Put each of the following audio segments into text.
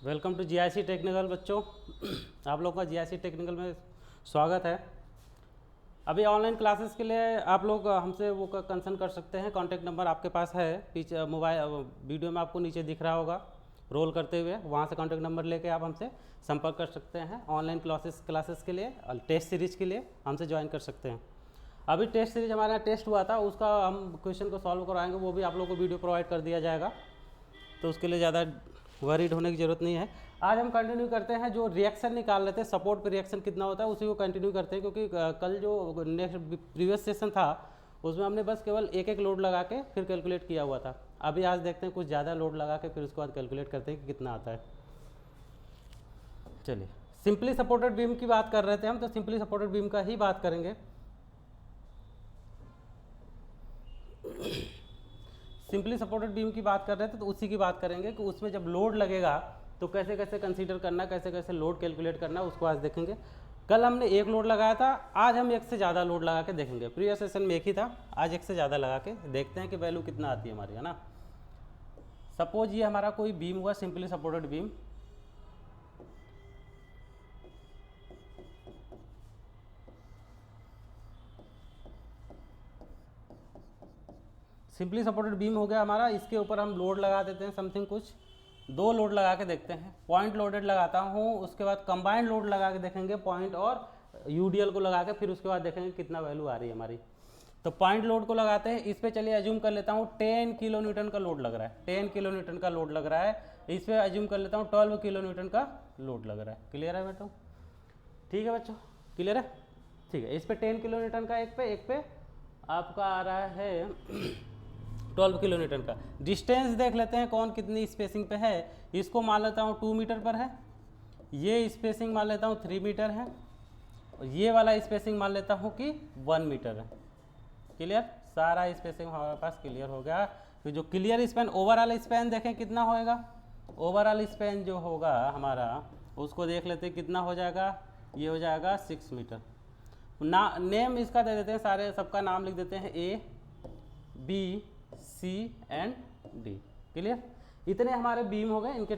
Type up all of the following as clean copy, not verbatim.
Welcome to GIC technical बच्चों। आप लोग का जीआईसी टेक्निकल में स्वागत है। अभी ऑनलाइन क्लासेस के लिए आप लोग हमसे वो कंसर्न कर सकते हैं। कॉन्टैक्ट नंबर आपके पास है, पीछे मोबाइल वीडियो में आपको नीचे दिख रहा होगा रोल करते हुए, वहाँ से कॉन्टैक्ट नंबर लेके आप हमसे संपर्क कर सकते हैं। ऑनलाइन क्लासेस के लिए और टेस्ट सीरीज के लिए हमसे ज्वाइन कर सकते हैं। अभी टेस्ट सीरीज हमारे यहाँ टेस्ट हुआ था, उसका हम क्वेश्चन को सॉल्व करवाएंगे, वो भी आप लोगों को वीडियो प्रोवाइड कर दिया जाएगा, तो उसके लिए ज़्यादा वरीड होने की ज़रूरत नहीं है। आज हम कंटिन्यू करते हैं, जो रिएक्शन निकाल रहे थे सपोर्ट पे रिएक्शन कितना होता है उसी को कंटिन्यू करते हैं, क्योंकि कल जो नेक्स्ट प्रीवियस सेशन था उसमें हमने बस केवल एक एक लोड लगा के फिर कैलकुलेट किया हुआ था। अभी आज देखते हैं कुछ ज़्यादा लोड लगा के फिर उसके बाद कैलकुलेट करते हैं कि कितना आता है। चलिए, सिंपली सपोर्टेड बीम की बात कर रहे थे हम, तो सिंपली सपोर्टेड बीम का ही बात करेंगे। सिंपली सपोर्टेड बीम की बात कर रहे थे तो उसी की बात करेंगे कि उसमें जब लोड लगेगा तो कैसे कैसे कंसीडर करना, कैसे कैसे लोड कैलकुलेट करना, उसको आज देखेंगे। कल हमने एक लोड लगाया था, आज हम एक से ज़्यादा लोड लगा के देखेंगे। प्रीवियस सेशन में एक ही था, आज एक से ज़्यादा लगा के देखते हैं कि वैल्यू कितना आती है हमारी, है ना। सपोज ये हमारा कोई बीम हुआ, simply supported beam. Simply supported beam हो गया हमारा, इसके ऊपर हम लोड लगा देते हैं समथिंग कुछ, दो लोड लगा के देखते हैं। पॉइंट लोडेड लगाता हूँ, उसके बाद कंबाइंड लोड लगा के देखेंगे, पॉइंट और यूडीएल को लगा के, फिर उसके बाद देखेंगे कितना वैल्यू आ रही है हमारी। तो पॉइंट लोड को लगाते हैं, इस पर चलिए एज्यूम कर लेता हूँ 10 किलो न्यूटन का लोड लग रहा है, 10 किलो न्यूटन का लोड लग रहा है। इस पर एज्यूम कर लेता हूँ 12 किलो न्यूटन का लोड लग रहा है। क्लियर है बेटो? ठीक है बच्चों, क्लियर है? ठीक है, इस पर 10 किलो न्यूटन का, एक पे आपका आ रहा है 12 किलो न्यूटन का। डिस्टेंस देख लेते हैं कौन कितनी स्पेसिंग पे है। इसको मान लेता हूँ 2 मीटर पर है, ये स्पेसिंग मान लेता हूँ 3 मीटर है, और ये वाला स्पेसिंग मान लेता हूँ कि 1 मीटर है। क्लियर? सारा स्पेसिंग हमारे पास क्लियर हो गया। तो जो क्लियर स्पैन, ओवरऑल स्पैन देखें कितना होएगा। ओवरऑल स्पैन जो होगा हमारा, उसको देख लेते हैं कितना हो जाएगा। ये हो जाएगा 6 मीटर। नेम इसका दे देते हैं, सारे सबका नाम लिख देते हैं, A B C and D. Clear? इतने हमारे बीम हो गए, इनके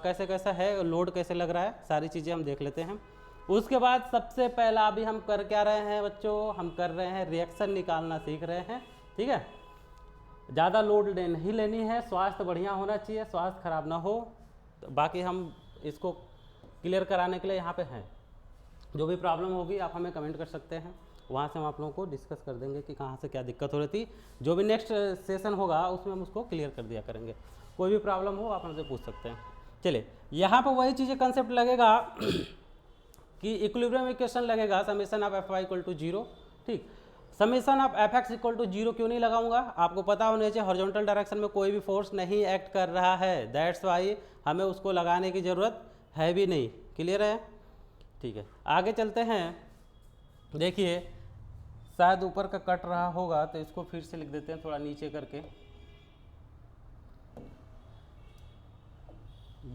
कैसे कैसा है, लोड कैसे लग रहा है, सारी चीज़ें हम देख लेते हैं। उसके बाद सबसे पहला अभी हम कर क्या रहे हैं बच्चों, हम कर रहे हैं रिएक्शन निकालना सीख रहे हैं। ठीक है, ज़्यादा लोड नहीं लेनी है, स्वास्थ्य बढ़िया होना चाहिए, स्वास्थ्य खराब ना हो। तो बाकी हम इसको क्लियर कराने के लिए यहाँ पे हैं। जो भी प्रॉब्लम होगी आप हमें कमेंट कर सकते हैं, वहाँ से हम आप लोगों को डिस्कस कर देंगे कि कहाँ से क्या दिक्कत हो रही थी। जो भी नेक्स्ट सेशन होगा उसमें हम उसको क्लियर कर दिया करेंगे। कोई भी प्रॉब्लम हो आप हमसे पूछ सकते हैं। चलिए, यहाँ पर वही चीज़ें कंसेप्ट लगेगा कि इक्विलिब्रियम इक्वेशन लगेगा, summation of F Y equal to 0। ठीक, summation of F X equal to 0 क्यों नहीं लगाऊंगा, आपको पता होना चाहिए हॉरिजॉन्टल डायरेक्शन में कोई भी फोर्स नहीं एक्ट कर रहा है, दैट्स वाई हमें उसको लगाने की ज़रूरत है भी नहीं। क्लियर है? ठीक है, आगे चलते हैं। देखिए, शायद ऊपर का कट रहा होगा तो इसको फिर से लिख देते हैं थोड़ा नीचे करके।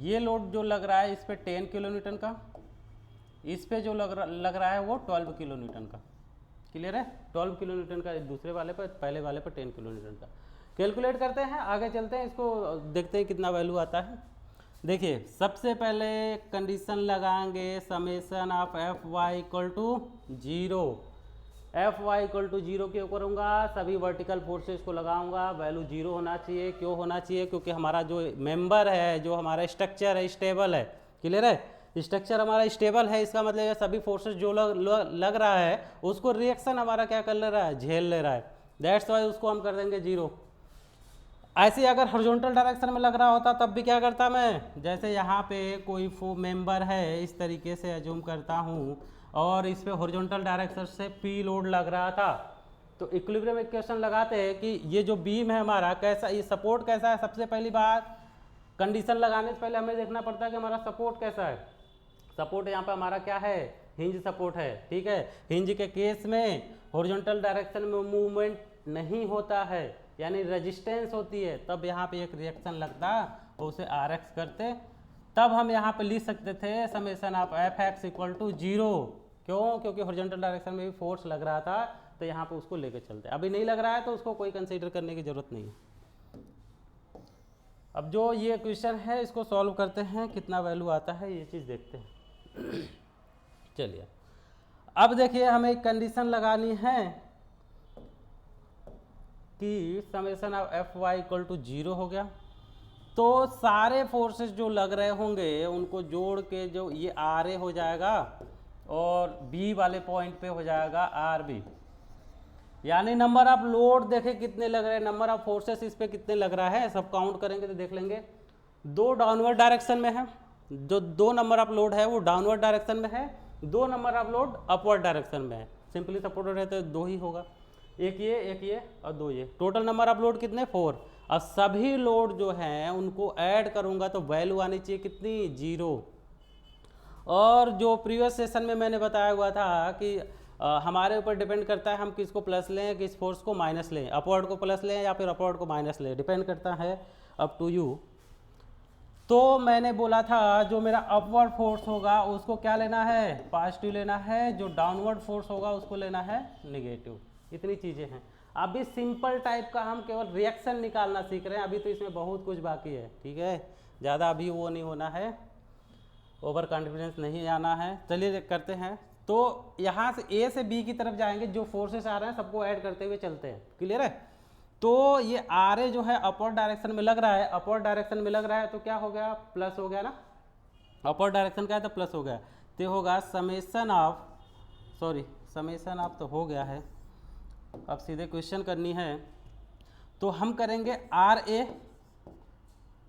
ये लोड जो लग रहा है इस पे 10 किलो न्यूटन का, इस पे जो लग रहा है वो 12 किलो न्यूटन का। क्लियर है? 12 किलो न्यूटन का दूसरे वाले पर, पहले वाले पर 10 किलो न्यूटन का। कैलकुलेट करते हैं, आगे चलते हैं, इसको देखते हैं कितना वैल्यू आता है। देखिए, सबसे पहले कंडीशन लगाएंगे summation of F Y equal to 0। F Y equal to 0 क्यों करूँगा, सभी वर्टिकल फोर्सेस को लगाऊंगा, वैल्यू 0 होना चाहिए। क्यों होना चाहिए? क्योंकि हमारा जो मेंबर है, जो हमारा स्ट्रक्चर है, स्टेबल है। क्लियर है? स्ट्रक्चर हमारा स्टेबल है, इसका मतलब है सभी फोर्सेस जो लग रहा है उसको रिएक्शन हमारा क्या कर ले रहा है, झेल ले रहा है। दैट्स वाई उसको हम कर देंगे 0। ऐसे अगर हॉरिजॉन्टल डायरेक्शन में लग रहा होता तब भी क्या करता मैं, जैसे यहाँ पे कोई मेंबर है, इस तरीके से एज्यूम करता हूँ, और इस पे हॉरिजॉन्टल डायरेक्शन से पी लोड लग रहा था, तो इक्विलिब्रियम इक्वेशन लगाते हैं कि ये जो बीम है हमारा कैसा, ये सपोर्ट कैसा है। सबसे पहली बात, कंडीशन लगाने से पहले हमें देखना पड़ता है कि हमारा सपोर्ट कैसा है। सपोर्ट यहाँ पे हमारा क्या है, हिंज सपोर्ट है। ठीक है, हिंज के केस में हॉरिजॉन्टल डायरेक्शन में मूवमेंट नहीं होता है, यानी रेजिस्टेंस होती है, तब यहाँ पे एक रिएक्शन लगता और उसे आर एक्स करते, तब हम यहाँ पे लिख सकते थे summation of F X equal to 0। क्यों? क्योंकि हॉरिजॉन्टल डायरेक्शन में भी फोर्स लग रहा था, तो यहाँ पे उसको लेके चलते। अभी नहीं लग रहा है तो उसको कोई कंसीडर करने की जरूरत नहीं है। अब जो ये क्वेश्चन है इसको सॉल्व करते हैं, कितना वैल्यू आता है ये चीज़ देखते हैं। चलिए अब देखिए हमें एक कंडीशन लगानी है कि summation of F Y equal to 0 हो गया, तो सारे फोर्सेस जो लग रहे होंगे उनको जोड़ के जो ये आर ए हो जाएगा और बी वाले पॉइंट पे हो जाएगा आर बी, यानी नंबर ऑफ लोड देखें कितने लग रहे हैं, नंबर ऑफ फोर्सेस इस पे कितने लग रहा है, सब काउंट करेंगे तो देख लेंगे। 2 डाउनवर्ड डायरेक्शन में है, जो 2 नंबर ऑफ लोड है वो डाउनवर्ड डायरेक्शन में है, 2 number of load upward direction में है। सिंपली सपोर्टेड है तो 2 ही होगा, एक ये और 2 ये। टोटल नंबर ऑफ लोड कितने 4। अब सभी लोड जो हैं उनको ऐड करूंगा तो वैल्यू आनी चाहिए कितनी 0। और जो प्रीवियस सेशन में मैंने बताया हुआ था कि हमारे ऊपर डिपेंड करता है हम किसको प्लस लें, किस फोर्स को माइनस लें, अपवर्ड को प्लस लें या फिर अपवर्ड को माइनस लें, डिपेंड करता है अप टू यू। तो मैंने बोला था जो मेरा अपवर्ड फोर्स होगा उसको क्या लेना है, पॉजिटिव लेना है, जो डाउनवर्ड फोर्स होगा उसको लेना है नेगेटिव। इतनी चीज़ें हैं। अभी सिंपल टाइप का हम केवल रिएक्शन निकालना सीख रहे हैं, अभी तो इसमें बहुत कुछ बाकी है, ठीक है, ज़्यादा अभी वो नहीं होना है, ओवर कॉन्फिडेंस नहीं आना है। चलिए करते हैं। तो यहाँ से ए से बी की तरफ जाएंगे, जो फोर्सेस आ रहे हैं सबको ऐड करते हुए चलते हैं, क्लियर है। तो ये आर ए जो है अपवर्ड डायरेक्शन में लग रहा है, अपवर्ड डायरेक्शन में लग रहा है तो क्या हो गया, प्लस हो गया ना, अपवर्ड डायरेक्शन का है तो प्लस हो गया, तो होगा समेशन ऑफ तो हो गया है। अब सीधे क्वेश्चन करनी है तो हम करेंगे आर ए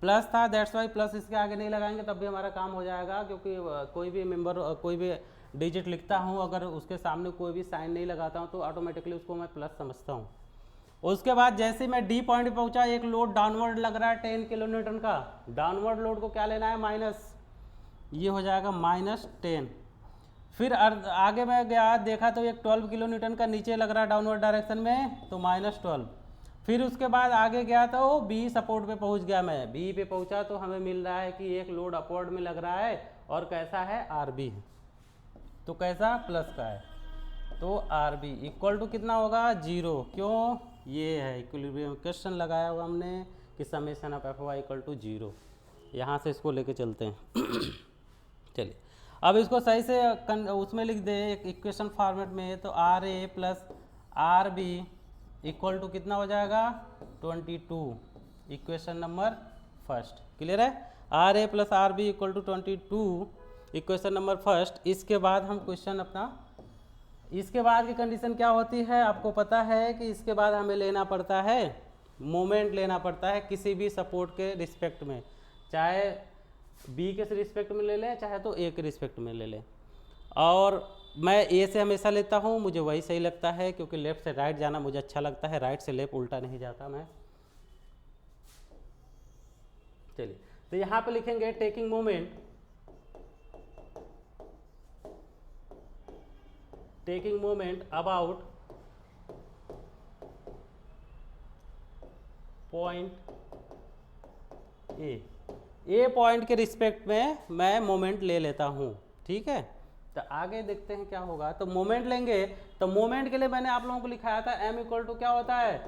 प्लस था, दैट्स वाई प्लस इसके आगे नहीं लगाएंगे तब भी हमारा काम हो जाएगा, क्योंकि कोई भी मेंबर कोई भी डिजिट लिखता हूँ अगर उसके सामने कोई भी साइन नहीं लगाता हूँ तो ऑटोमेटिकली उसको मैं प्लस समझता हूँ। उसके बाद जैसे मैं डी पॉइंट पे पहुँचा, एक लोड डाउनवर्ड लग रहा है 10 किलोन्यूटन का, डाउनवर्ड लोड को क्या लेना है माइनस, ये हो जाएगा -10। फिर आगे मैं गया देखा तो एक 12 किलोन्यूटन का नीचे लग रहा है डाउनवर्ड डायरेक्शन में तो -12। फिर उसके बाद आगे गया तो बी सपोर्ट पे पहुंच गया, मैं बी पे पहुंचा तो हमें मिल रहा है कि एक लोड अपवर्ड में लग रहा है और कैसा है आर बी, तो कैसा प्लस का है, तो आर बी इक्वल टू कितना होगा 0। क्यों, ये है इक्विलिब्रियम क्वेश्चन लगाया हुआ हमने कि summation of F Y equal to 0। यहाँ से इसको लेके चलते हैं। चलिए अब इसको सही से उसमें लिख दे एक इक्वेशन फॉर्मेट में, तो R A plus R B equal to कितना हो जाएगा 22, इक्वेशन नंबर फर्स्ट, क्लियर है। R A plus R B equal to 22, equation number first. इसके बाद हम क्वेश्चन अपना, इसके बाद की कंडीशन क्या होती है आपको पता है कि इसके बाद हमें लेना पड़ता है मोमेंट लेना पड़ता है किसी भी सपोर्ट के रिस्पेक्ट में, चाहे बी के रिस्पेक्ट में ले लें चाहे तो ए के रिस्पेक्ट में ले लें। और मैं ए से हमेशा लेता हूँ, मुझे वही सही लगता है क्योंकि लेफ्ट से राइट जाना मुझे अच्छा लगता है, राइट से लेफ्ट उल्टा नहीं जाता मैं। चलिए तो यहाँ पे लिखेंगे taking moment about point A point के रिस्पेक्ट में मैं मोमेंट ले लेता हूँ, ठीक है। तो आगे देखते हैं क्या होगा। तो मोमेंट लेंगे, तो मोमेंट के लिए मैंने आप लोगों को लिखाया था m इक्वल टू क्या होता है,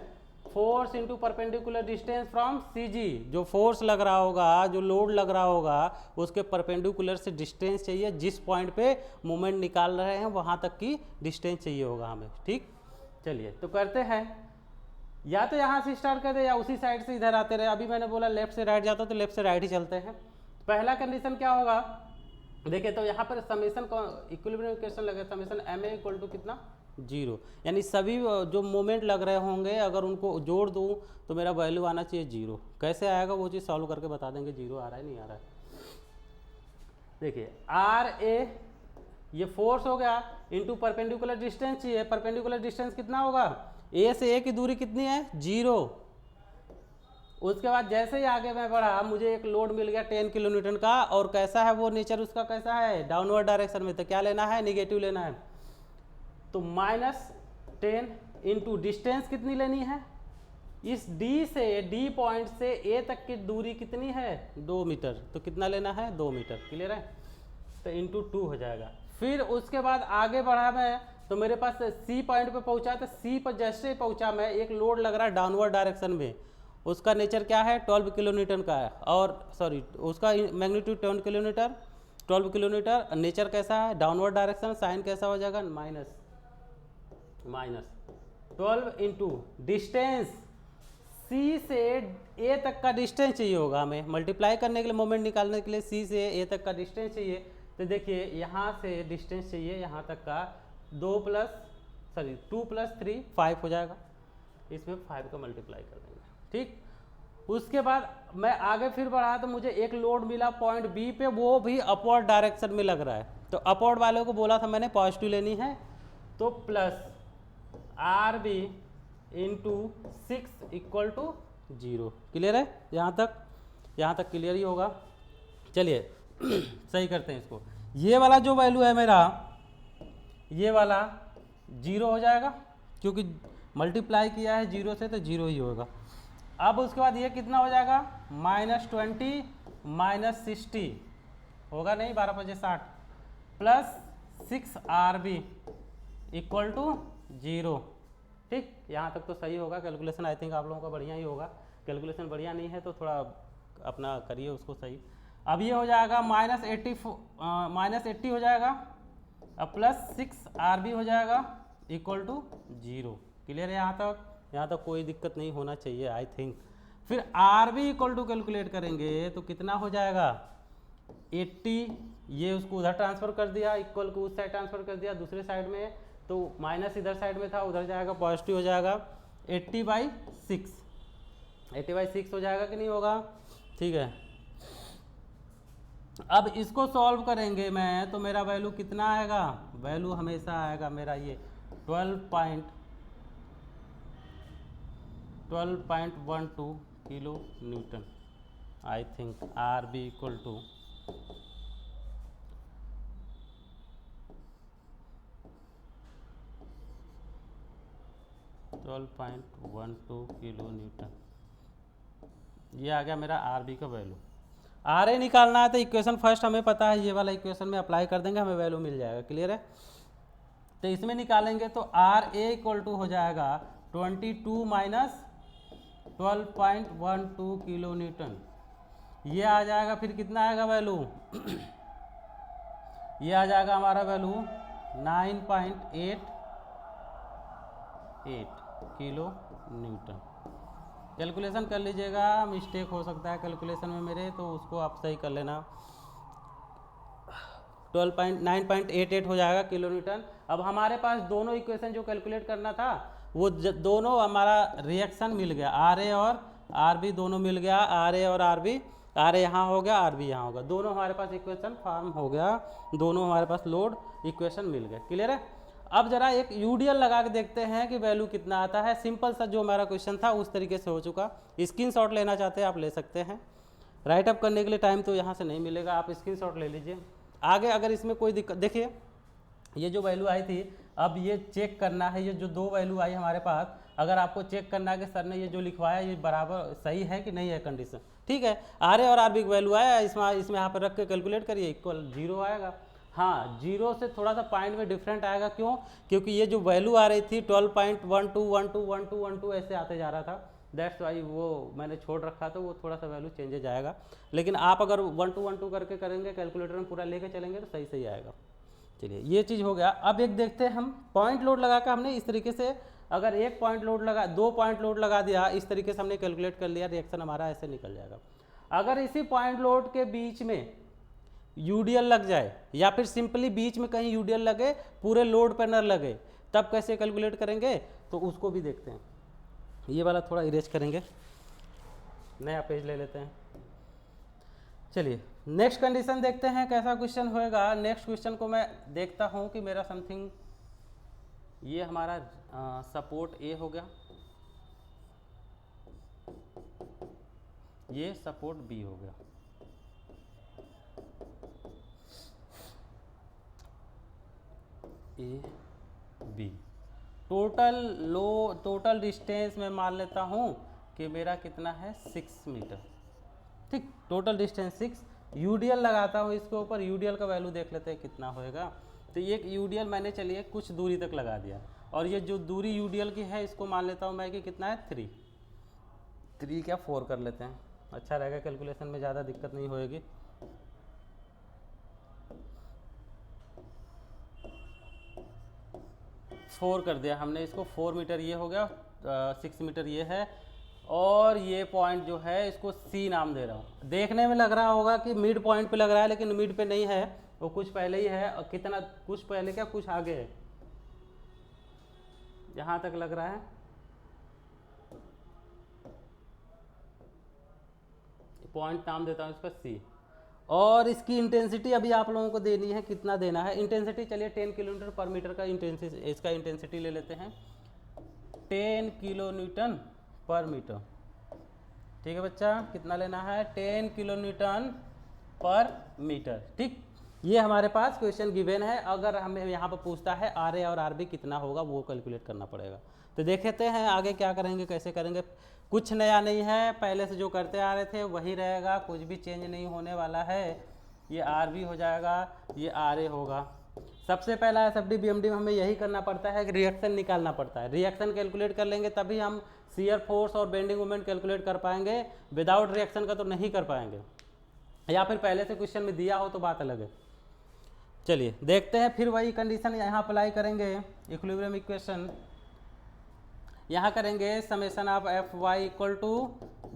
force into perpendicular distance from C G. जो फोर्स लग रहा होगा, जो लोड लग रहा होगा, उसके परपेंडिकुलर से डिस्टेंस चाहिए, जिस पॉइंट पे मोमेंट निकाल रहे हैं वहाँ तक की डिस्टेंस चाहिए होगा हमें, ठीक। चलिए तो करते हैं, या तो यहाँ से स्टार्ट कर दे या उसी साइड से इधर आते रहे। अभी मैंने बोला लेफ्ट से राइट जाता तो लेफ्ट से राइट ही चलते हैं। पहला कंडीशन क्या होगा, देखिए तो यहाँ पर समेशन को इक्विलिब्रियम इक्वेशन लगे, summation M A equal to कितना 0, यानी सभी जो मोमेंट लग रहे होंगे अगर उनको जोड़ दूँ तो मेरा वैल्यू आना चाहिए 0। कैसे आएगा वो चीज़ सॉल्व करके बता देंगे 0 आ रहा है नहीं आ रहा है। देखिए आर ए ये फोर्स हो गया इंटू परपेंडिकुलर डिस्टेंस चाहिए, परपेंडिकुलर डिस्टेंस कितना होगा, ए से ए की दूरी कितनी है 0। उसके बाद जैसे ही आगे मैं बढ़ा मुझे एक लोड मिल गया 10 किलोन्यूटन का, और कैसा है वो नेचर उसका कैसा है डाउनवर्ड डायरेक्शन में, तो क्या लेना है नेगेटिव लेना है। तो -10 इंटू डिस्टेंस कितनी लेनी है, इस डी से डी पॉइंट से ए तक की दूरी कितनी है 2 मीटर, तो कितना लेना है 2 मीटर, क्लियर है। तो इंटू 2 हो जाएगा। फिर उसके बाद आगे बढ़ा मैं तो मेरे पास सी पॉइंट पे पहुंचा, तो सी पर जैसे ही पहुंचा मैं एक लोड लग रहा है डाउनवर्ड डायरेक्शन में, उसका नेचर क्या है 12 किलो न्यूटन का है, और सॉरी उसका magnitude 10 kilo Newton 12 kilo Newton. Nature कैसा है डाउनवर्ड डायरेक्शन, साइन कैसा हो जाएगा माइनस 12 इंटू डिस्टेंस सी से ए तक का डिस्टेंस चाहिए होगा हमें मल्टीप्लाई करने के लिए, मोमेंट निकालने के लिए सी से ए तक का डिस्टेंस चाहिए। तो देखिए यहाँ से डिस्टेंस चाहिए यहाँ तक का 2 + 3 5 हो जाएगा, इसमें 5 का मल्टीप्लाई कर देंगे। ठीक, उसके बाद मैं आगे फिर बढ़ा तो मुझे एक लोड मिला पॉइंट बी पे, वो भी अपवर्ड डायरेक्शन में लग रहा है। तो अपवर्ड वाले को बोला था मैंने पॉजिटिव लेनी है, तो plus R B into 6 = 0। Clear है यहाँ तक क्लियर ही होगा। चलिए सही करते हैं इसको। ये वाला जो वैल्यू है मेरा, ये वाला 0 हो जाएगा क्योंकि मल्टीप्लाई किया है 0 से, तो 0 ही होगा। अब उसके बाद ये कितना हो जाएगा -20 -60 होगा नहीं, 12 × 5 = 60 प्लस 6RB = 0। ठीक, यहाँ तक तो सही होगा। कैलकुलेशन आई थिंक आप लोगों का बढ़िया ही होगा। कैलकुलेशन बढ़िया नहीं है तो थोड़ा अपना करिए उसको सही। अब ये हो जाएगा -80 हो जाएगा, अब प्लस 6RB हो जाएगा = 0। क्लियर है यहाँ तक कोई दिक्कत नहीं होना चाहिए आई थिंक। फिर RB = कैलकुलेट करेंगे तो कितना हो जाएगा 80, ये उसको उधर ट्रांसफ़र कर दिया, इक्वल को उस साइड ट्रांसफ़र कर दिया दूसरे साइड में, तो माइनस इधर साइड में था उधर जाएगा पॉजिटिव हो जाएगा 80/6 हो जाएगा कि नहीं होगा। ठीक है, अब इसको सॉल्व करेंगे मैं तो मेरा वैल्यू कितना आएगा, वैल्यू हमेशा आएगा मेरा ये 12.12 kilo Newton I think. RB = 12.12 kilo Newton. ये आ गया मेरा RB का वैल्यू। RA निकालना है तो इक्वेशन फर्स्ट हमें पता है, ये वाला इक्वेशन में अप्लाई कर देंगे, हमें वैल्यू मिल जाएगा। क्लियर है, तो इसमें निकालेंगे तो RA = हो जाएगा 22 - 12.12 किलो न्यूटन। ये आ जाएगा फिर कितना आएगा वैल्यू ये आ जाएगा हमारा वैल्यू 9.88 किलो न्यूटन। कैलकुलेशन कर लीजिएगा, मिस्टेक हो सकता है कैलकुलेशन में मेरे, तो उसको आप सही कर लेना। 9.88 हो जाएगा किलो न्यूटन। अब हमारे पास दोनों इक्वेशन जो कैलकुलेट करना था वो दोनों हमारा रिएक्शन मिल गया, RA और RB दोनों मिल गया। RA और RB, RA यहाँ हो गया, RB यहाँ होगा, दोनों हमारे पास इक्वेशन फॉर्म हो गया, दोनों हमारे पास लोड इक्वेशन मिल गए। क्लियर है, अब जरा एक यूडीएल लगा के देखते हैं कि वैल्यू कितना आता है। सिंपल सा जो हमारा क्वेश्चन था उस तरीके से हो चुका। स्क्रीनशॉट लेना चाहते हैं आप ले सकते हैं, राइट अप करने के लिए टाइम तो यहाँ से नहीं मिलेगा, आप स्क्रीनशॉट ले लीजिए। आगे अगर इसमें कोई दिक्कत, देखिए ये जो वैल्यू आई थी, अब ये चेक करना है, ये जो दो वैल्यू आई हमारे पास, अगर आपको चेक करना है कि सर ने ये जो लिखवाया ये बराबर सही है कि नहीं है कंडीशन, ठीक है। RA और RB की वैल्यू आया, इसमें यहाँ पर रख के कैलकुलेट करिए, इक्वल 0 आएगा। हाँ, 0 से थोड़ा सा पॉइंट में डिफरेंट आएगा, क्यों? क्योंकि ये जो वैल्यू आ रही थी 12.12 ऐसे आते जा रहा था, दैट्स वाई वो मैंने छोड़ रखा था, वो थोड़ा सा वैल्यू चेंजेज आएगा। लेकिन आप अगर 12 करके करेंगे, कैलकुलेटर में पूरा लेके चलेंगे तो सही आएगा। चलिए ये चीज़ हो गया। अब एक देखते हैं हम, पॉइंट लोड लगा कर हमने इस तरीके से, अगर एक पॉइंट लोड लगा, 2 पॉइंट लोड लगा दिया, इस तरीके से हमने कैलकुलेट कर लिया, रिएक्शन हमारा ऐसे निकल जाएगा। अगर इसी पॉइंट लोड के बीच में यूडीएल लग जाए, या फिर सिंपली बीच में कहीं यूडीएल लगे, पूरे लोड पर न लगे, तब कैसे कैलकुलेट करेंगे, तो उसको भी देखते हैं। ये वाला थोड़ा इरेज करेंगे, नया पेज ले लेते हैं। चलिए नेक्स्ट कंडीशन देखते हैं कैसा क्वेश्चन होएगा। नेक्स्ट क्वेश्चन को मैं देखता हूँ कि मेरा समथिंग, ये हमारा सपोर्ट ए हो गया, ये सपोर्ट बी हो गया, ए बी। टोटल डिस्टेंस मैं मान लेता हूँ कि मेरा कितना है 6 मीटर, ठीक। टोटल डिस्टेंस 6, यूडीएल लगाता हूँ इसके ऊपर, यूडीएल का वैल्यू देख लेते हैं कितना होएगा। तो एक यूडीएल मैंने चलिए कुछ दूरी तक लगा दिया, और ये जो दूरी यूडीएल की है इसको मान लेता हूँ मैं कि कितना है 3, 3 क्या 4 कर लेते हैं, अच्छा रहेगा, कैलकुलेशन में ज़्यादा दिक्कत नहीं होएगी। फोर कर दिया हमने इसको, 4 मीटर ये हो गया, 6 मीटर ये है, और ये पॉइंट जो है इसको सी नाम दे रहा हूँ। देखने में लग रहा होगा कि मिड पॉइंट पे लग रहा है, लेकिन मिड पे नहीं है, वो कुछ पहले ही है। और कितना, कुछ पहले क्या कुछ आगे है, यहाँ तक लग रहा है। पॉइंट नाम देता हूँ इसका सी। और इसकी इंटेंसिटी अभी आप लोगों को देनी है, कितना देना है इंटेंसिटी, चलिए 10 किलोमीटर पर मीटर का इंटेंसिटी, इसका इंटेंसिटी ले लेते हैं 10 किलो न्यूटन पर मीटर। ठीक है बच्चा, कितना लेना है 10 किलो न्यूटन पर मीटर। ठीक, ये हमारे पास क्वेश्चन गिवन है। अगर हमें यहाँ पर पूछता है आर ए और आर बी कितना होगा, वो कैलकुलेट करना पड़ेगा। तो देखते हैं आगे क्या करेंगे, कैसे करेंगे। कुछ नया नहीं है, पहले से जो करते आ रहे थे वही रहेगा, कुछ भी चेंज नहीं होने वाला है। ये आर बी हो जाएगा, ये आर ए होगा। सबसे पहला S F D B M D में हमें यही करना पड़ता है कि रिएक्शन निकालना पड़ता है। रिएक्शन कैलकुलेट कर लेंगे तभी हम शियर फोर्स और बेंडिंग मोमेंट कैलकुलेट कर पाएंगे, विदाउट रिएक्शन का तो नहीं कर पाएंगे, या फिर पहले से क्वेश्चन में दिया हो तो बात अलग है। चलिए देखते हैं, फिर वही कंडीशन यहाँ अप्लाई करेंगे। इक्विलिब्रियम इक्वेशन यहाँ करेंगे, summation of F Y equal to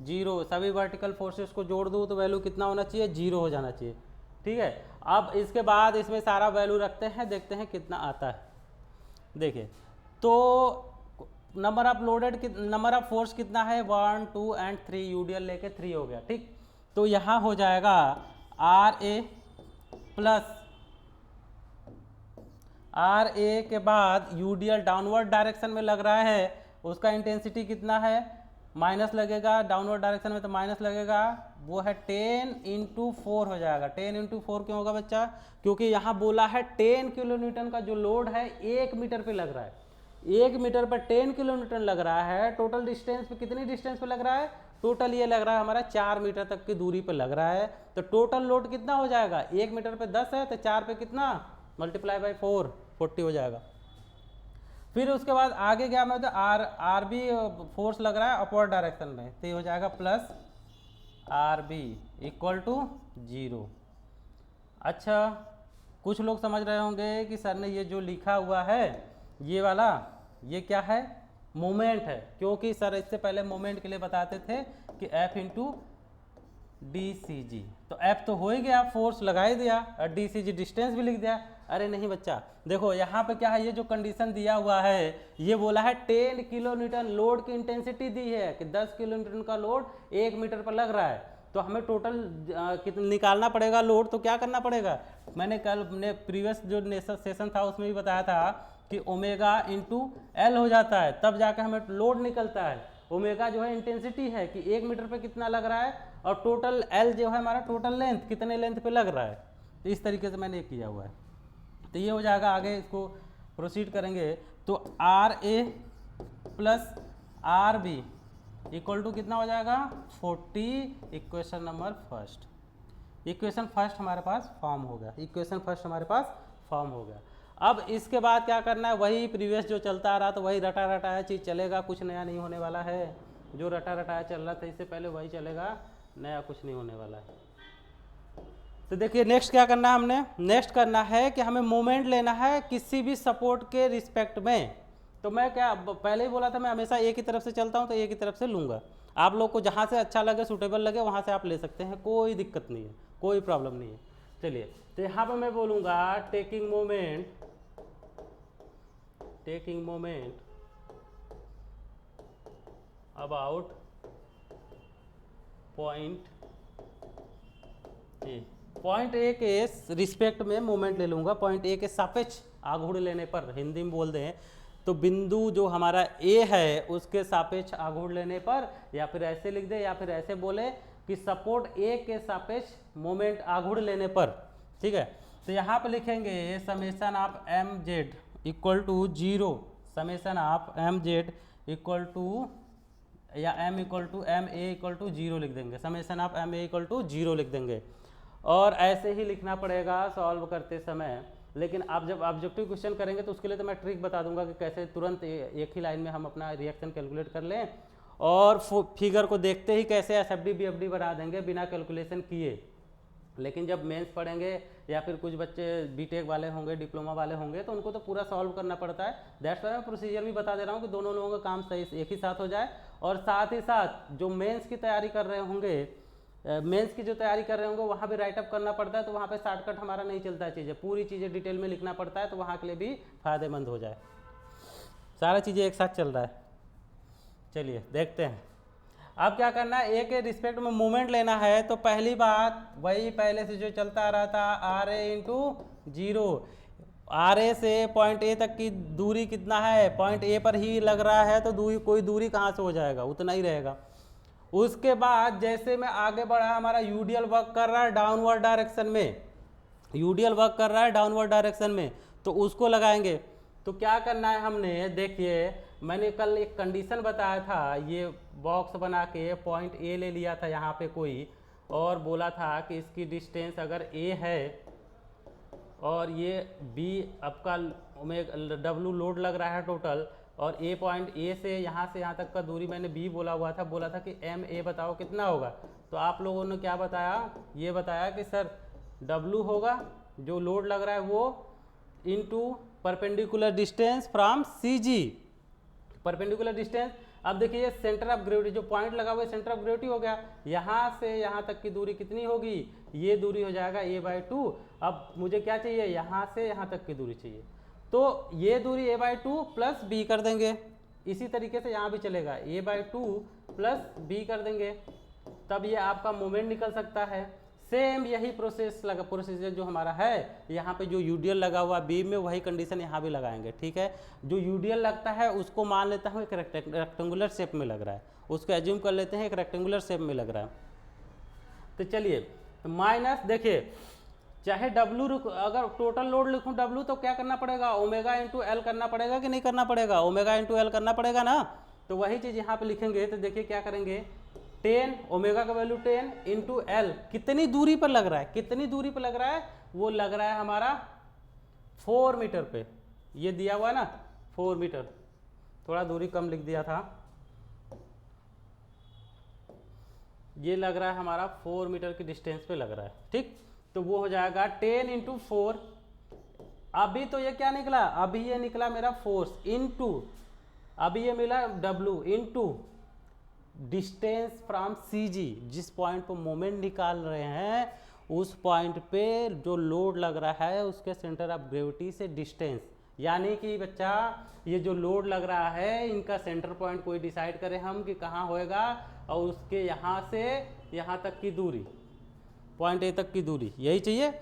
0। सभी वर्टिकल फोर्सेस को जोड़ दूँ तो वैल्यू कितना होना चाहिए, 0 हो जाना चाहिए। ठीक है, अब इसके बाद इसमें सारा वैल्यू रखते हैं, देखते हैं कितना आता है। देखिए तो number of loaded, number of force कितना है, 1 2 एंड 3, यूडीएल लेके 3 हो गया। ठीक, तो यहाँ हो जाएगा are A plus R A के बाद यूडीएल डाउनवर्ड डायरेक्शन में लग रहा है, उसका इंटेंसिटी कितना है, माइनस लगेगा, डाउनवर्ड डायरेक्शन में तो माइनस लगेगा, वो है 10 × 4 हो जाएगा। 10 × 4 क्यों होगा बच्चा, क्योंकि यहाँ बोला है 10 किलो न्यूटन का जो लोड है 1 मीटर पे लग रहा है। 1 मीटर पर 10 किलो न्यूटन लग रहा है, टोटल डिस्टेंस पे कितनी डिस्टेंस पे लग रहा है, टोटल ये लग रहा है हमारा 4 मीटर तक की दूरी पे लग रहा है। तो टोटल लोड कितना हो जाएगा, 1 मीटर पे 10 है तो 4 पे कितना, मल्टीप्लाई बाई 4, 40 हो जाएगा। फिर उसके बाद आगे क्या मैं, आर बी फोर्स लग रहा है अपवर्ड डायरेक्शन में, तो ये हो जाएगा plus R B equal to 0। अच्छा, कुछ लोग समझ रहे होंगे कि सर ने ये जो लिखा हुआ है ये वाला, ये क्या है, मोमेंट है, क्योंकि सर इससे पहले मोमेंट के लिए बताते थे कि F इंटू डी सी जी। तो F तो हो ही गया, फोर्स लगा ही दिया, और डी सी जी डिस्टेंस भी लिख दिया। अरे नहीं बच्चा, देखो यहाँ पे क्या है, ये जो कंडीशन दिया हुआ है ये बोला है 10 किलो न्यूटन लोड की इंटेंसिटी दी है कि 10 किलो न्यूटन का लोड 1 मीटर पर लग रहा है। तो हमें टोटल कितना निकालना पड़ेगा लोड, तो क्या करना पड़ेगा, मैंने कल अपने प्रीवियस जो सेशन था उसमें भी बताया था कि ओमेगा इंटू एल हो जाता है, तब जाकर हमें लोड निकलता है। ओमेगा जो है इंटेंसिटी है कि 1 मीटर पे कितना लग रहा है, और टोटल एल जो है हमारा टोटल लेंथ, कितने लेंथ पे लग रहा है। तो इस तरीके से मैंने किया हुआ है। तो ये हो जाएगा, आगे इसको प्रोसीड करेंगे तो R A plus R B equal to कितना हो जाएगा 40। Equation number first, equation first हमारे पास फॉर्म हो गया, इक्वेशन फर्स्ट हमारे पास फॉर्म हो गया। अब इसके बाद क्या करना है, वही प्रीवियस जो चलता आ रहा तो वही रटा रटाया चीज़ चलेगा, कुछ नया नहीं होने वाला है। जो रटा रटाया चल रहा था इससे पहले वही चलेगा, नया कुछ नहीं होने वाला है। तो देखिए नेक्स्ट क्या करना है हमने, नेक्स्ट करना है कि हमें मोमेंट लेना है किसी भी सपोर्ट के रिस्पेक्ट में। तो मैं क्या पहले ही बोला था, मैं हमेशा एक ही तरफ से चलता हूँ तो एक ही तरफ से लूँगा। आप लोग को जहाँ से अच्छा लगे, सूटेबल लगे, वहाँ से आप ले सकते हैं, कोई दिक्कत नहीं है, कोई प्रॉब्लम नहीं है। चलिए तो यहाँ पर मैं बोलूँगा taking moment about point A के रिस्पेक्ट में मोमेंट ले लूँगा। पॉइंट ए के सापेक्ष आघूर्ण लेने पर, हिंदी में बोल दें तो बिंदु जो हमारा ए है उसके सापेक्ष आघूर्ण लेने पर, या फिर ऐसे लिख दे, या फिर ऐसे बोले कि सपोर्ट ए के सापेक्ष मोमेंट आघूर्ण लेने पर। ठीक है, तो यहाँ पे लिखेंगे summation of M Z equal to 0, summation of M Z equal to, या M equal to M A equal to 0 लिख देंगे, summation of M A equal to 0 लिख देंगे। और ऐसे ही लिखना पड़ेगा सॉल्व करते समय। लेकिन आप जब ऑब्जेक्टिव क्वेश्चन करेंगे तो उसके लिए तो मैं ट्रिक बता दूंगा कि कैसे तुरंत एक ही लाइन में हम अपना रिएक्शन कैलकुलेट कर लें। और फिगर को देखते ही कैसे एसएफडी बीएफडी बना देंगे बिना कैलकुलेशन किए। लेकिन जब मेंस पढ़ेंगे या फिर कुछ बच्चे बीटेक वाले होंगे, डिप्लोमा वाले होंगे, तो उनको तो पूरा सॉल्व करना पड़ता है। दैट्स वाई मैं प्रोसीजर भी बता दे रहा हूँ कि दोनों लोगों का काम सही एक ही साथ हो जाए। और साथ ही साथ जो मेंस की तैयारी कर रहे होंगे, मेंस की जो तैयारी कर रहे होंगे वहाँ भी राइटअप करना पड़ता है, तो वहाँ पे शॉर्टकट हमारा नहीं चलता है, चीज़ें पूरी चीज़ें डिटेल में लिखना पड़ता है, तो वहाँ के लिए भी फ़ायदेमंद हो जाए। सारा चीज़ें एक साथ चल रहा है। चलिए देखते हैं अब क्या करना है। ए के रिस्पेक्ट में मोमेंट लेना है, तो पहली बात वही पहले से जो चलता आ रहा था, are A into 0। R A से पॉइंट ए तक की दूरी कितना है, पॉइंट ए पर ही लग रहा है, तो कोई दूरी कहाँ से हो जाएगा, उतना ही रहेगा। उसके बाद जैसे में आगे बढ़ा, हमारा यूडीएल वर्क कर रहा है डाउनवर्ड डायरेक्शन में, यूडीएल वर्क कर रहा है डाउनवर्ड डायरेक्शन में, तो उसको लगाएंगे। तो क्या करना है हमने, देखिए मैंने कल एक कंडीशन बताया था, ये बॉक्स बना के पॉइंट ए ले लिया था यहाँ पे कोई, और बोला था कि इसकी डिस्टेंस अगर ए है और ये बी आपका डब्लू लोड लग रहा है टोटल, और ए पॉइंट ए से यहाँ तक का दूरी मैंने बी बोला हुआ था, बोला था कि एम ए बताओ कितना होगा। तो आप लोगों ने क्या बताया, ये बताया कि सर डब्लू होगा जो लोड लग रहा है वो, into perpendicular distance from C G, perpendicular distance. अब देखिए ये सेंटर ऑफ ग्रेविटी, जो पॉइंट लगा हुआ है सेंटर ऑफ ग्रेविटी हो गया, यहाँ से यहाँ तक की दूरी कितनी होगी, ये दूरी हो जाएगा a/2। अब मुझे क्या चाहिए, यहाँ से यहाँ तक की दूरी चाहिए, तो ये दूरी a/2 प्लस बी कर देंगे। इसी तरीके से यहाँ भी चलेगा, a/2 प्लस बी कर देंगे, तब ये आपका मोमेंट निकल सकता है। सेम यही प्रोसीजर जो हमारा है, यहाँ पे जो यूडीएल लगा हुआ बीम में, वही कंडीशन यहाँ भी लगाएंगे। ठीक है, जो यूडीएल लगता है उसको मान लेता हूँ एक रेक्टेंगुलर शेप में लग रहा है, उसको एज्यूम कर लेते हैं एक रेक्टेंगुलर शेप में लग रहा है। तो चलिए माइनस, देखिए चाहे डब्लू अगर टोटल लोड लिखूँ डब्लू, तो क्या करना पड़ेगा, ओमेगा इंटू एल करना पड़ेगा कि नहीं करना पड़ेगा, ओमेगा इंटू एल करना पड़ेगा ना। तो वही चीज़ यहाँ पे लिखेंगे, तो देखिए क्या करेंगे, 10 ओमेगा का वैल्यू 10 इंटू एल, कितनी दूरी पर लग रहा है, कितनी दूरी पर लग रहा है, वो लग रहा है हमारा 4 मीटर पे, ये दिया हुआ है ना 4 मीटर, थोड़ा दूरी कम लिख दिया था, ये लग रहा है हमारा 4 मीटर की डिस्टेंस पे लग रहा है। ठीक, तो वो हो जाएगा 10 इंटू 4। अभी तो ये क्या निकला, अभी ये निकला मेरा फोर्स इंटू, अभी ये मिला W into distance from C जी, जिस पॉइंट पर मोमेंट निकाल रहे हैं उस पॉइंट पे जो लोड लग रहा है उसके सेंटर ऑफ ग्रेविटी से डिस्टेंस। यानी कि बच्चा ये जो लोड लग रहा है इनका सेंटर पॉइंट कोई डिसाइड करें हम कि कहाँ होएगा, और उसके यहाँ से यहाँ तक की दूरी, पॉइंट ए तक की दूरी, यही चाहिए।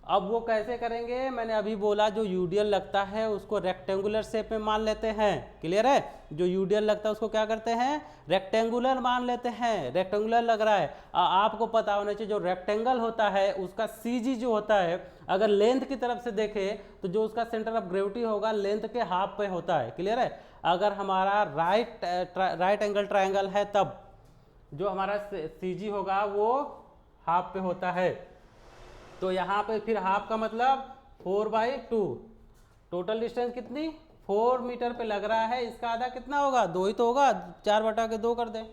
अब वो कैसे करेंगे, मैंने अभी बोला जो यूडीएल लगता है उसको रेक्टेंगुलर शेप में मान लेते हैं, क्लियर है, जो यूडीएल लगता है उसको क्या करते हैं, रेक्टेंगुलर मान लेते हैं, रेक्टेंगुलर लग रहा है। आपको पता होना चाहिए जो रेक्टेंगल होता है उसका सीजी जो होता है, अगर लेंथ की तरफ से देखें तो जो उसका सेंटर ऑफ ग्रेविटी होगा लेंथ के हाफ पे होता है, क्लियर है। अगर हमारा राइट एंगल ट्राइंगल है तब जो हमारा सीजी होगा वो हाफ पे होता है, तो यहाँ पे फिर हाफ का मतलब 4/2, टोटल डिस्टेंस कितनी 4 मीटर पे लग रहा है, इसका आधा कितना होगा, 2 ही तो होगा, 4/2 कर दें।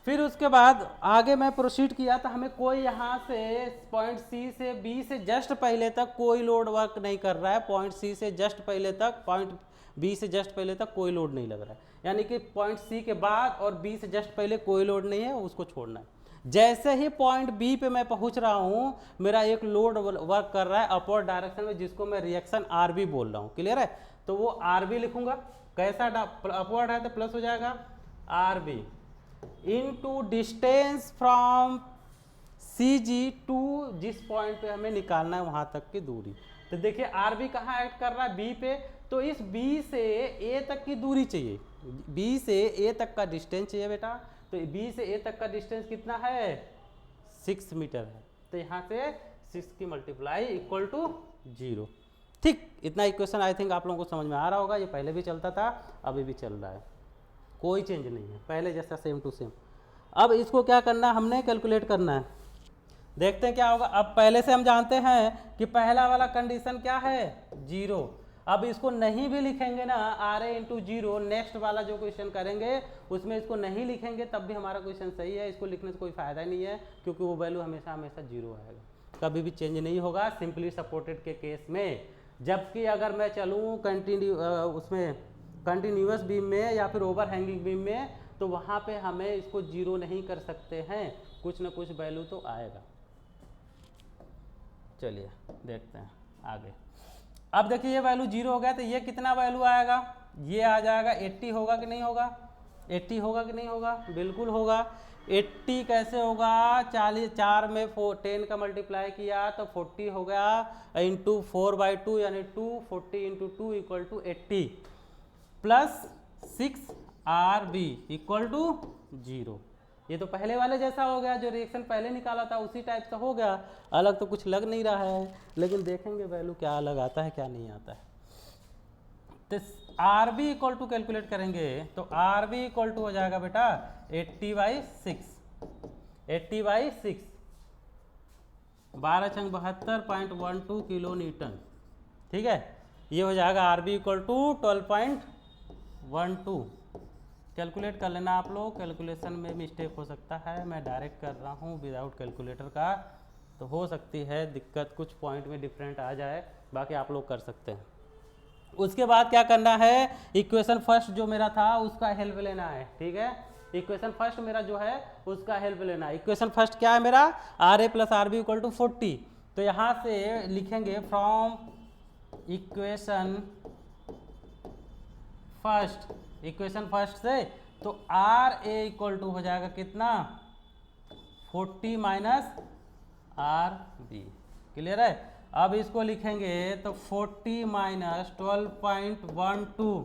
फिर उसके बाद आगे मैं प्रोसीड किया तो हमें कोई यहाँ से पॉइंट सी से बी से जस्ट पहले तक कोई लोड वर्क नहीं कर रहा है, पॉइंट सी से जस्ट पहले तक, पॉइंट बी से जस्ट पहले तक कोई लोड नहीं लग रहा है, यानी कि पॉइंट सी के बाद और बी से जस्ट पहले कोई लोड नहीं है, उसको छोड़ना है। जैसे ही पॉइंट बी पे मैं पहुंच रहा हूं, मेरा एक लोड वर्क कर रहा है अपवर्ड डायरेक्शन में, जिसको मैं रिएक्शन आरबी बोल रहा हूं, क्लियर है। तो वो आरबी लिखूंगा, कैसा अपवर्ड है तो प्लस हो जाएगा R B into distance from C G to जिस पॉइंट पे हमें निकालना है वहां तक की दूरी। तो देखिए आरबी कहाँ एक्ट कर रहा है, बी पे, तो इस बी से ए तक की दूरी चाहिए, बी से ए तक का डिस्टेंस चाहिए बेटा। तो बी से ए तक का डिस्टेंस कितना है 6 मीटर है, तो यहाँ से 6 की मल्टीप्लाई इक्वल टू 0। ठीक, इतना इक्वेशन आई थिंक आप लोगों को समझ में आ रहा होगा, ये पहले भी चलता था अभी भी चल रहा है, कोई चेंज नहीं है, पहले जैसा सेम टू सेम। अब इसको क्या करना है, हमने कैलकुलेट करना है, देखते हैं क्या होगा। अब पहले से हम जानते हैं कि पहला वाला कंडीशन क्या है 0, अब इसको नहीं भी लिखेंगे ना, R A into zero, next वाला जो क्वेश्चन करेंगे उसमें इसको नहीं लिखेंगे तब भी हमारा क्वेश्चन सही है। इसको लिखने से कोई फायदा नहीं है, क्योंकि वो वैल्यू हमेशा हमेशा जीरो आएगा, कभी भी चेंज नहीं होगा सिंपली सपोर्टेड के केस में। जबकि अगर मैं चलूँ उसमें कंटिन्यूअस बीम में या फिर ओवर हैंगिंग बीम में, तो वहाँ पे हमें इसको जीरो नहीं कर सकते हैं, कुछ ना कुछ वैल्यू तो आएगा। चलिए देखते हैं आगे। अब देखिए ये वैल्यू जीरो हो गया, तो ये कितना वैल्यू आएगा, ये आ जाएगा 80 होगा कि नहीं होगा, 80 होगा कि नहीं होगा, बिल्कुल होगा। 80 कैसे होगा, 40 4 में 10 का मल्टीप्लाई किया तो 40 हो गया, इंटू 4/2 यानी 240 इंटू 2 इक्वल टू 80 प्लस 6 RB इक्वल टू 0। ये तो पहले वाले जैसा हो गया, जो रिएक्शन पहले निकाला था उसी टाइप का हो गया, अलग तो कुछ लग नहीं रहा है, लेकिन देखेंगे वैल्यू क्या अलग आता है क्या नहीं आता है। तो RB इक्वल टू कैलकुलेट करेंगे तो RB इक्वल टू हो जाएगा बेटा 80/6, 80/6 12 × 72.12 किलो न्यूटन, ठीक है। ये हो जाएगा RB इक्वल टू 12.12। कैलकुलेट कर लेना आप लोग, कैलकुलेशन में मिस्टेक हो सकता है, मैं डायरेक्ट कर रहा हूँ विदाउट कैलकुलेटर का, तो हो सकती है दिक्कत, कुछ पॉइंट में डिफरेंट आ जाए, बाकी आप लोग कर सकते हैं। उसके बाद क्या करना है, इक्वेशन फर्स्ट जो मेरा था उसका हेल्प लेना है, ठीक है। इक्वेशन फर्स्ट मेरा जो है उसका हेल्प लेना है। इक्वेशन फर्स्ट क्या है मेरा, RA + RB इक्वल टू 40। तो यहाँ से लिखेंगे from equation first, equation first से तो RA इक्वल टू हो जाएगा कितना 40 माइनस RB, क्लियर है। अब इसको लिखेंगे तो 40 माइनस 12.12,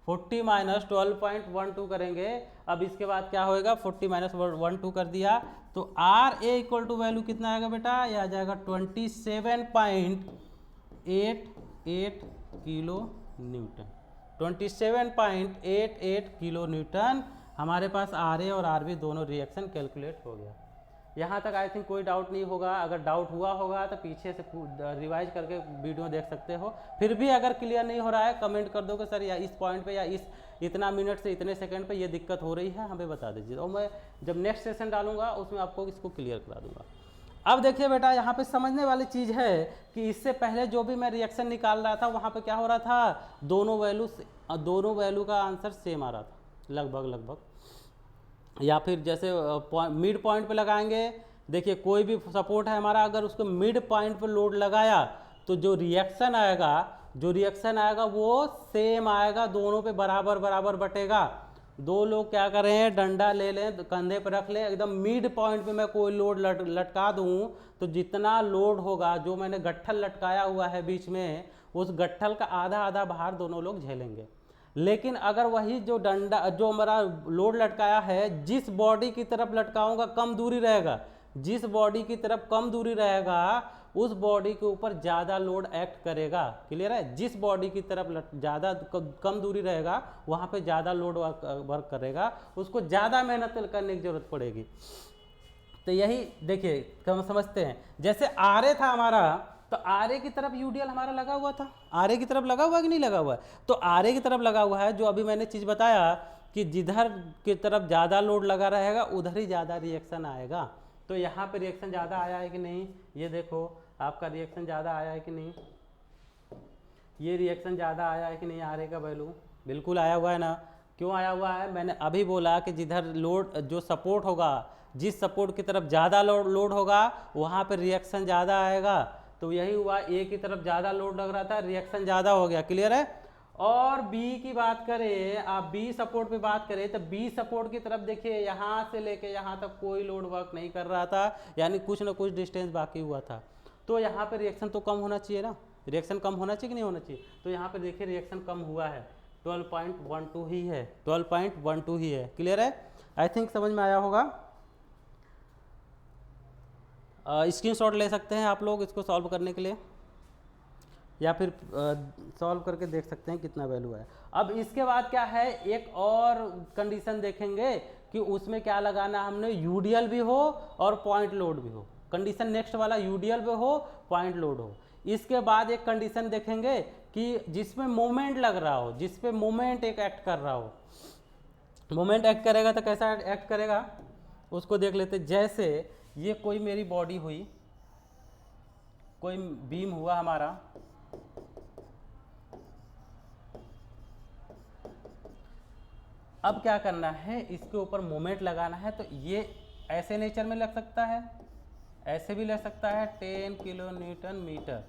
40 माइनस 12.12 करेंगे। अब इसके बाद क्या होएगा, 40 माइनस 12 कर दिया तो RA इक्वल टू वैल्यू कितना आएगा बेटा, यह आ जाएगा 27.88 किलो न्यूटन, 27.88 किलो न्यूटन। हमारे पास RA और RB दोनों रिएक्शन कैलकुलेट हो गया। यहाँ तक आई थिंक कोई डाउट नहीं होगा, अगर डाउट हुआ होगा तो पीछे से रिवाइज करके वीडियो देख सकते हो। फिर भी अगर क्लियर नहीं हो रहा है कमेंट कर दो कि सर या इस पॉइंट पे या इस इतना मिनट से इतने सेकंड पे ये दिक्कत हो रही है, हमें बता दीजिए, और मैं जब नेक्स्ट सेशन डालूंगा उसमें आपको इसको क्लियर करा दूंगा। अब देखिए बेटा, यहाँ पे समझने वाली चीज़ है कि इससे पहले जो भी मैं रिएक्शन निकाल रहा था वहाँ पे क्या हो रहा था, दोनों वैल्यू का आंसर सेम आ रहा था लगभग, या फिर जैसे मिड पॉइंट पे लगाएंगे। देखिए कोई भी सपोर्ट है हमारा, अगर उसको मिड पॉइंट पे लोड लगाया तो जो रिएक्शन आएगा वो सेम आएगा, दोनों पे बराबर बटेगा। दो लोग क्या कर रहे हैं, डंडा ले लें कंधे पर रख लें, एकदम मिड पॉइंट पे मैं कोई लोड लटका दूं तो जितना लोड होगा, जो मैंने गट्ठल लटकाया हुआ है बीच में, उस गट्ठल का आधा भार दोनों लोग झेलेंगे। लेकिन अगर वही जो मेरा लोड लटकाया है, जिस बॉडी की तरफ लटकाऊंगा कम दूरी रहेगा, जिस बॉडी की तरफ कम दूरी रहेगा उस बॉडी के ऊपर ज़्यादा लोड एक्ट करेगा, क्लियर है। जिस बॉडी की तरफ ज़्यादा कम दूरी रहेगा वहाँ पे ज़्यादा लोड वर्क करेगा, उसको ज़्यादा मेहनत करने की जरूरत पड़ेगी। तो यही देखिए समझते हैं, जैसे RA था हमारा, तो RA की तरफ UDL हमारा लगा हुआ था, RA की तरफ लगा हुआ कि नहीं लगा हुआ है, तो RA की तरफ लगा हुआ है। जो अभी मैंने चीज़ बताया कि जिधर की तरफ ज़्यादा लोड लगा रहेगा उधर ही ज़्यादा रिएक्शन आएगा। तो यहाँ पे रिएक्शन ज़्यादा आया है कि नहीं, ये देखो आपका रिएक्शन ज़्यादा आया है कि नहीं, ये रिएक्शन ज़्यादा आया है कि नहीं, RA का वैल्यू बिल्कुल आया हुआ है ना। क्यों आया हुआ है, मैंने अभी बोला कि जिधर लोड जो सपोर्ट होगा, जिस सपोर्ट की तरफ ज़्यादा लोड होगा वहाँ पर रिएक्शन ज़्यादा आएगा। तो यही हुआ, A की तरफ ज़्यादा लोड लग रहा था, रिएक्शन ज़्यादा हो गया, क्लियर है। और B की बात करें, आप B सपोर्ट पे बात करें तो B सपोर्ट की तरफ देखिए, यहाँ से लेके यहाँ तक कोई लोड वर्क नहीं कर रहा था, यानी कुछ ना कुछ डिस्टेंस बाकी हुआ था। तो यहाँ पे रिएक्शन तो कम होना चाहिए ना, रिएक्शन कम होना चाहिए कि नहीं होना चाहिए। तो यहाँ पे देखिए रिएक्शन कम हुआ है, 12.12 ही है, 12.12 ही है, क्लियर है। आई थिंक समझ में आया होगा। स्क्रीनशॉट ले सकते हैं आप लोग इसको सॉल्व करने के लिए, या फिर सॉल्व करके देख सकते हैं कितना वैल्यू है। अब इसके बाद क्या है, एक और कंडीशन देखेंगे कि उसमें क्या लगाना, हमने UDL भी हो और पॉइंट लोड भी हो। कंडीशन नेक्स्ट वाला UDL भी हो, पॉइंट लोड हो। इसके बाद एक कंडीशन देखेंगे कि जिसमें मोमेंट लग रहा हो, जिस पे मोमेंट एक एक्ट कर रहा हो। मोमेंट एक्ट करेगा तो कैसा एक्ट करेगा उसको देख लेते। जैसे ये कोई मेरी बॉडी हुई, कोई बीम हुआ हमारा, अब क्या करना है, इसके ऊपर मोमेंट लगाना है। तो ये ऐसे नेचर में लग सकता है, ऐसे भी ले सकता है 10 किलो न्यूटन मीटर,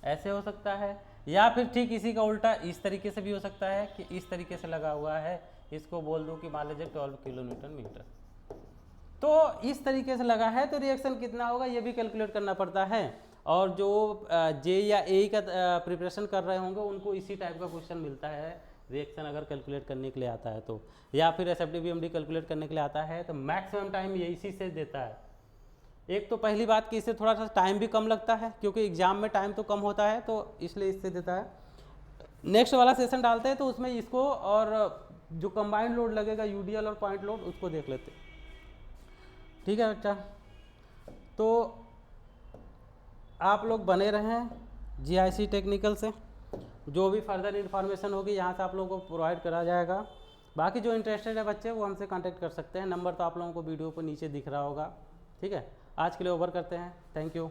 ऐसे हो सकता है, या फिर ठीक इसी का उल्टा इस तरीके से भी हो सकता है कि इस तरीके से लगा हुआ है, इसको बोल दूं कि मान लीजिए 12 किलो न्यूटन मीटर। तो इस तरीके से लगा है तो रिएक्शन कितना होगा ये भी कैलकुलेट करना पड़ता है। और जो जे या ए का प्रिपरेशन कर रहे होंगे उनको इसी टाइप का क्वेश्चन मिलता है रिएक्शन अगर कैलकुलेट करने के लिए आता है तो, या फिर एसएफडी बीएमडी कैलकुलेट करने के लिए आता है तो मैक्सिमम टाइम ये इसी से देता है। एक तो पहली बात कि इससे थोड़ा सा टाइम भी कम लगता है क्योंकि एग्जाम में टाइम तो कम होता है, तो इसलिए इससे देता है। नेक्स्ट वाला सेशन डालते हैं तो उसमें इसको और जो कंबाइंड लोड लगेगा यूडीएल और पॉइंट लोड उसको देख लेते हैं। ठीक है बच्चा, तो आप लोग बने रहें जीआईसी टेक्निकल से, जो भी फर्दर इन्फॉर्मेशन होगी यहाँ से आप लोगों को प्रोवाइड करा जाएगा। बाकी जो इंटरेस्टेड है बच्चे वो हमसे कांटेक्ट कर सकते हैं, नंबर तो आप लोगों को वीडियो पर नीचे दिख रहा होगा। ठीक है, आज के लिए ओवर करते हैं, थैंक यू।